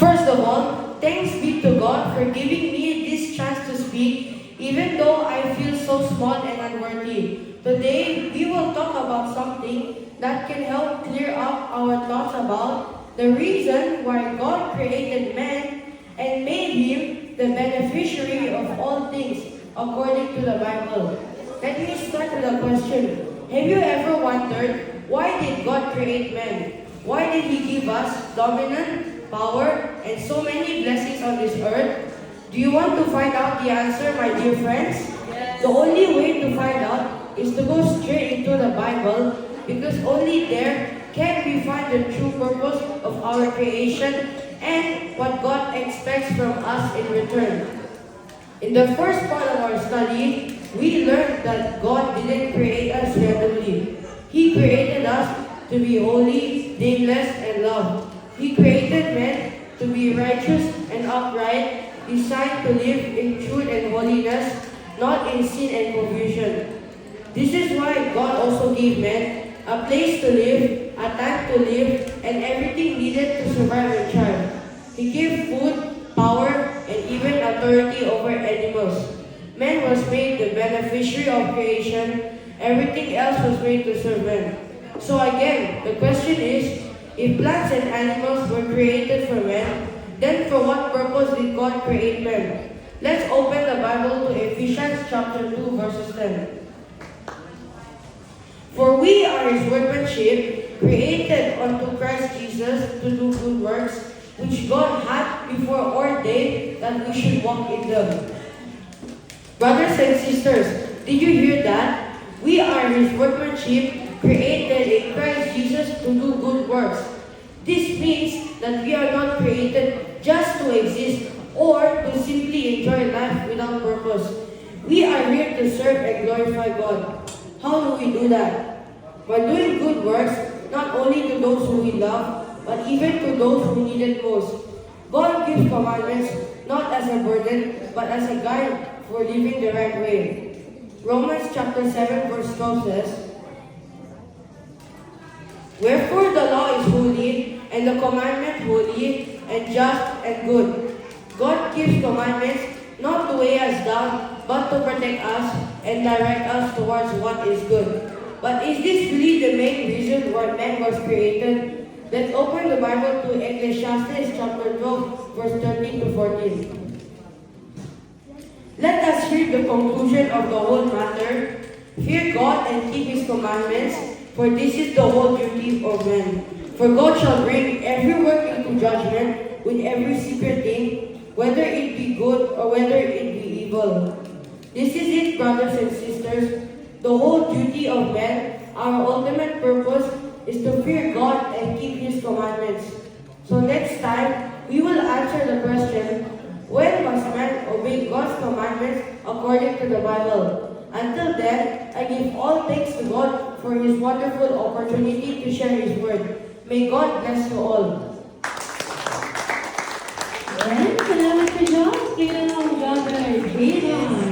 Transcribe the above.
First of all, thanks be to God for giving me this chance to speak, even though I feel so small and unworthy. Today, we will talk about something that can help clear up our thoughts about the reason why God created man and made him the beneficiary of all things according to the Bible. Let me start with a question. Have you ever wondered why did God create man? Why did he give us dominance, power, and so many blessings on this earth? Do you want to find out the answer, my dear friends? Yes. The only way to find out is to go straight into the Bible, because only there can we find the true purpose of our creation and what God expects from us in return. In the first part of our study, we learned that God didn't create us randomly. He created us to be holy, blameless, and loved. He created men to be righteous and upright, designed to live in truth and holiness, not in sin and confusion. This is why God also gave men a place to live, a time to live, and everything needed to survive and thrive. He gave food, power, and even authority over animals. Man was made the beneficiary of creation. Everything else was made to serve man. So again, the question is, if plants and animals were created for man, then for what purpose did God create man? Let's open the Bible to Ephesians chapter 2, verses 10. For we are his workmanship, created unto Christ Jesus to do good works, which God had before ordained that we should walk in them. Brothers and sisters, did you hear that? We are his workmanship, created in Christ Jesus to do good works. This means that we are not created just to exist or to simply enjoy life without purpose. We are here to serve and glorify God. How do we do that? By doing good works, not only to those who we love, but even to those who need it most. God gives commandments not as a burden, but as a guide for living the right way. Romans chapter 7 verse 12 says, Wherefore the law is holy, and the commandment holy, and just and good. God gives commandments not to weigh us down, but to protect us and direct us towards what is good. But is this really the main reason why man was created? Let's open the Bible to Ecclesiastes chapter 12, verse 13 to 14. Let us hear the conclusion of the whole matter. Fear God and keep his commandments, for this is the whole duty of man. For God shall bring every work into judgment with every secret thing, whether it be good or whether it be evil. This is it, brothers and sisters. The whole duty of man, our ultimate purpose, is to fear God and keep his commandments. So next time, we will answer the question, when must man obey God's commandments according to the Bible? Until then, I give all thanks to God for his wonderful opportunity to share his word. May God bless you all. Well, salamat sa Diyos. Kailan ang Brother Hayden.